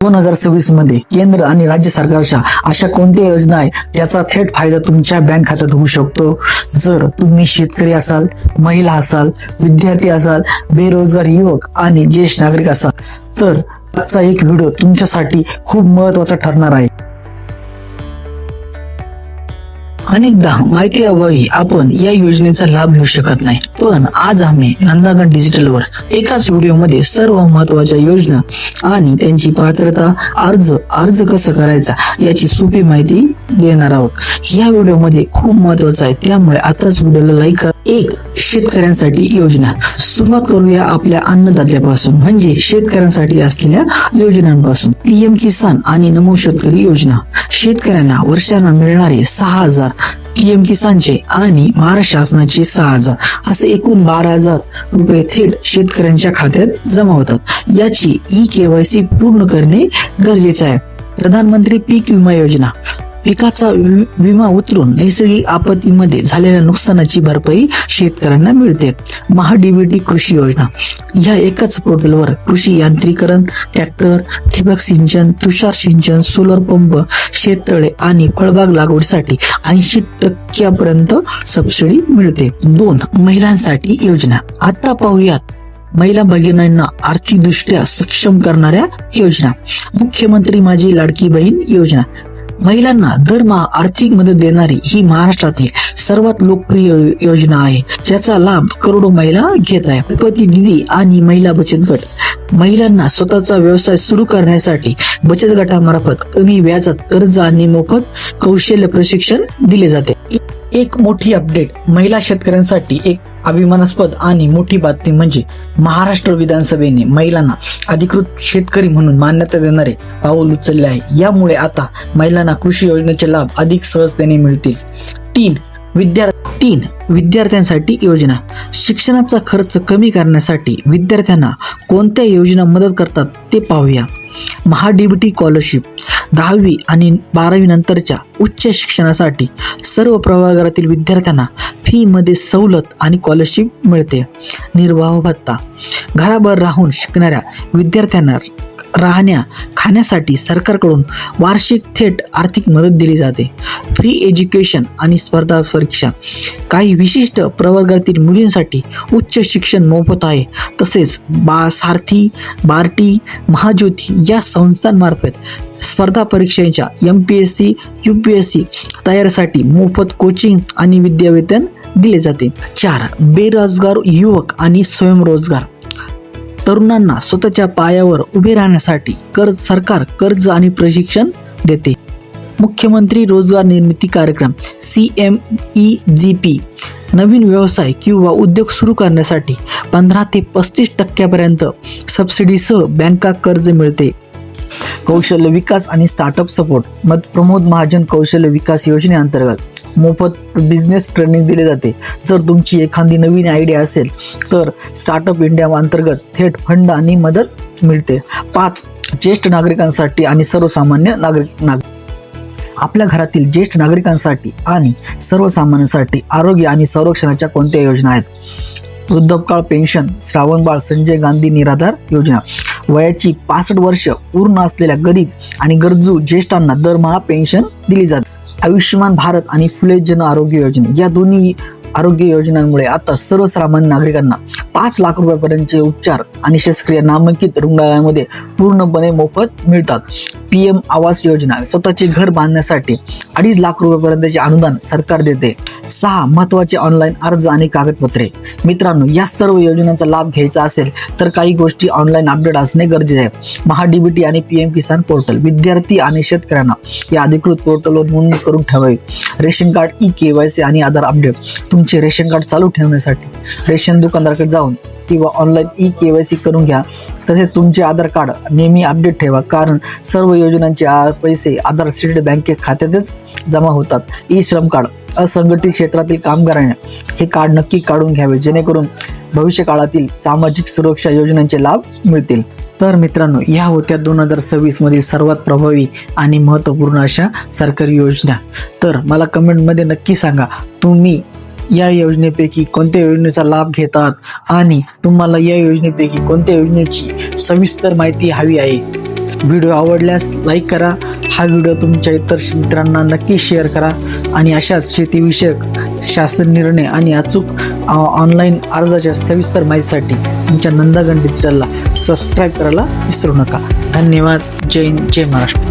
2026 मध्ये केंद्र आणि राज्य सरकारच्या अशा कोणत्या योजना आहेत ज्याचा थेट फायदा तुमच्या बँक खात्यात होऊ शकतो? जर तुम्ही शेतकरी असाल, महिला असाल, विद्यार्थी असाल, बेरोजगार युवक आणि ज्येष्ठ नागरिक असाल तर आजचा एक व्हिडिओ तुमच्यासाठी खूप महत्त्वाचा ठरणार आहे. अनेकदा माहिती अभावी आपण या योजनेचा लाभ घेऊ शकत नाही, पण आज आम्ही नंदागण डिजिटलवर एकाच व्हिडिओमध्ये सर्व महत्त्वाच्या योजना आणि त्यांची पात्रता, अर्ज कसं करायचा याची सोपी माहिती देणार आहोत. या व्हिडिओमध्ये खूप महत्त्वाचं आहे, त्यामुळे आताच व्हिडिओला लाईक करा. एक, शेतकऱ्यांसाठी योजना. सुरुवात करूया आपल्या अन्नदात्यापासून, म्हणजे शेतकऱ्यांसाठी असलेल्या योजनांपासून. पीएम किसान आणि नमो शेतकरी योजना. शेतकऱ्यांना वर्षांना मिळणारे 6,000 पीएम किसानचे आणि महाराष्ट्र शासनाचे 6,000 असे एकूण 12,000 रुपये थेट शेतकऱ्यांच्या खात्यात जमा होतात. याची ई-केवायसी पूर्ण करणे गरजेचे आहे. प्रधानमंत्री पीक विमा योजना. पिकाचा विमा उतरून नैसर्गिक आपत्तीमध्ये झालेल्या नुकसानाची भरपाई शेतकऱ्यांना मिळते. महा-डीबीटी कृषी योजना. या एकाच पोर्टलवर कृषी यांत्रिकरण, ट्रॅक्टर, ठिबक सिंचन, तुषार सिंचन, सोलर पंप, शेततळे आणि फळबाग लागवडीसाठी 80% सबसिडी मिळते. 2, महिलांसाठी योजना. आता पाहूयात महिला भगिनींना आर्थिकदृष्ट्या सक्षम करणाऱ्या योजना. मुख्यमंत्री माझी लाडकी बहीण योजना. महिलांना दरमहा आर्थिक मदत देणारी ही महाराष्ट्रातील सर्वात लोकप्रिय योजना आहे, ज्याचा लाभ करोडो महिला घेत आहे. पती निधी आणि महिला बचत गट. महिलांना स्वतःचा व्यवसाय सुरू करण्यासाठी बचत गटामार्फत कमी व्याजात कर्ज आणि मोफत कौशल्य प्रशिक्षण दिले जाते. एक मोठी अपडेट महिला शेतकऱ्यांसाठी. एक अभिमानास्पद आणि मोठी बातमी म्हणजे महाराष्ट्र विधानसभेने महिलांना अधिकृत शेतकरी म्हणून मान्यता देणारे पाऊल उचलले आहे. यामुळे आता महिलांना कृषी योजनेचे लाभ अधिक सहजतेने मिळतील. 3, विद्यार्थ्यांसाठी योजना. शिक्षणाचा खर्च कमी करण्यासाठी विद्यार्थ्यांना कोणत्या योजना मदत करतात ते पाहूया. महा-डीबीटी स्कॉलरशिप. 10वी आणि 12वी नंतरच्या उच्च शिक्षणासाठी सर्व प्रवर्गातील विद्यार्थ्यांना फी मध्ये सवलत आणि स्कॉलरशिप मिळते. निर्वाह भत्ता. घराबाहेर राहून शिकणाऱ्या विद्यार्थ्यांना राहण्या खाण्यासाठी सरकारकडून वार्षिक थेट आर्थिक मदत दिली जाते. फ्री एज्युकेशन आणि स्पर्धा परीक्षा. काही विशिष्ट प्रवर्गातील मुलींसाठी उच्च शिक्षण मोफत आहे. तसेच सारथी, बार्टी, महाज्योती या संस्थांमार्फत स्पर्धा परीक्षांच्या MPSC, UPSC तयारीसाठी मोफत कोचिंग आणि विद्यावेतन दिले जाते. 4, बेरोजगार युवक आणि स्वयंरोजगार. तरुणांना स्वतःच्या पायावर उभे राहण्यासाठी सरकार कर्ज आणि प्रशिक्षण देते. मुख्यमंत्री रोजगार निर्मिती कार्यक्रम CMEGP. नवीन व्यवसाय किंवा उद्योग सुरू करण्यासाठी 15 ते 35% सबसिडीसह बँका कर्ज मिळते. कौशल्य विकास आणि स्टार्टअप सपोर्ट. प्रमोद महाजन कौशल्य विकास योजनेअंतर्गत मोफत बिझनेस ट्रेनिंग दिले जाते. जर तुमची एखादी नवीन आयडिया असेल तर स्टार्टअप इंडिया अंतर्गत थेट फंड आणि मदत मिळते. 5, ज्येष्ठ नागरिकांसाठी आणि सर्वसामान्य नागरिक. आपल्या घरातील ज्येष्ठ नागरिकांसाठी आणि सर्वसामान्यांसाठी आरोग्य आणि संरक्षणाच्या कोणत्या योजना आहेत? वृद्धापकाळ पेन्शन. श्रावणबाळ संजय गांधी निराधार योजना. वयाची 65 वर्ष पूर्ण असलेल्या गरीब आणि गरजू ज्येष्ठांना दरमहा पेन्शन दिली जाते. आयुष्यमान भारत आणि फुले जन आरोग्य योजना. या दोन्ही आरोग्य योजनांमुळे आता सर्वसामान्य नागरिकांना 5 लाख रुपयापर्यंतचे उपचार आणि शस्त्रक्रिया नामांकित रुग्णालयामध्ये पूर्णपणे मोफत मिळतात. PM आवास योजना. स्वतःचे घर बांधण्यासाठी 2.5 लाख रुपयापर्यंतचे अनुदान सरकार देते. 6, महत्त्वाचे ऑनलाईन अर्ज आणि कागदपत्रे. मित्रांनो, या सर्व योजनांचा लाभ घ्यायचा असेल तर काही गोष्टी ऑनलाईन अपडेट असणे गरजेचे आहे. महा-डीबीटी आणि PM किसान पोर्टल. विद्यार्थी आणि शेतकऱ्यांना या अधिकृत पोर्टलवर नोंदणी करून ठेवावी. रेशन कार्ड, ई-केवायसी आणि आधार अपडेट. तुमचे रेशन कार्ड चालू ठेवण्यासाठी रेशन दुकानदाराकडे जाऊन किंवा ऑनलाईन ई-केवायसी करून घ्या. तसेच तुमचे आधार कार्ड नेहमी अपडेट ठेवा, कारण सर्व योजनांचे पैसे आधार सीड बँके खात्यातच जमा होतात. ई-श्रम कार्ड. असंघटित क्षेत्रातील कामगारांना हे कार्ड नक्की काढून घ्यावे, जेणेकरून भविष्य काळातील सामाजिक सुरक्षा योजनांचे लाभ मिळतील. तर मित्रांनो, या होत्या 2026 मधील सर्वात प्रभावी आणि महत्त्वपूर्ण अशा सरकारी योजना. तर मला कमेंटमध्ये नक्की सांगा तुम्ही या योजनेपैकी कोणत्या योजनेचा लाभ घेतात आणि तुम्हाला या योजनेपैकी कोणत्या योजनेची सविस्तर माहिती हवी आहे. व्हिडिओ आवडल्यास लाईक करा. हा व्हिडिओ तुमच्या इतर मित्रांना नक्की शेअर करा आणि अशाच शेतीविषयक शासन निर्णय आणि अचूक ऑनलाईन अर्जाच्या सविस्तर माहितीसाठी तुमच्या नंदागण डिजिटलला सबस्क्राईब करायला विसरू नका. धन्यवाद. जय हिंद, जय महाराष्ट्र.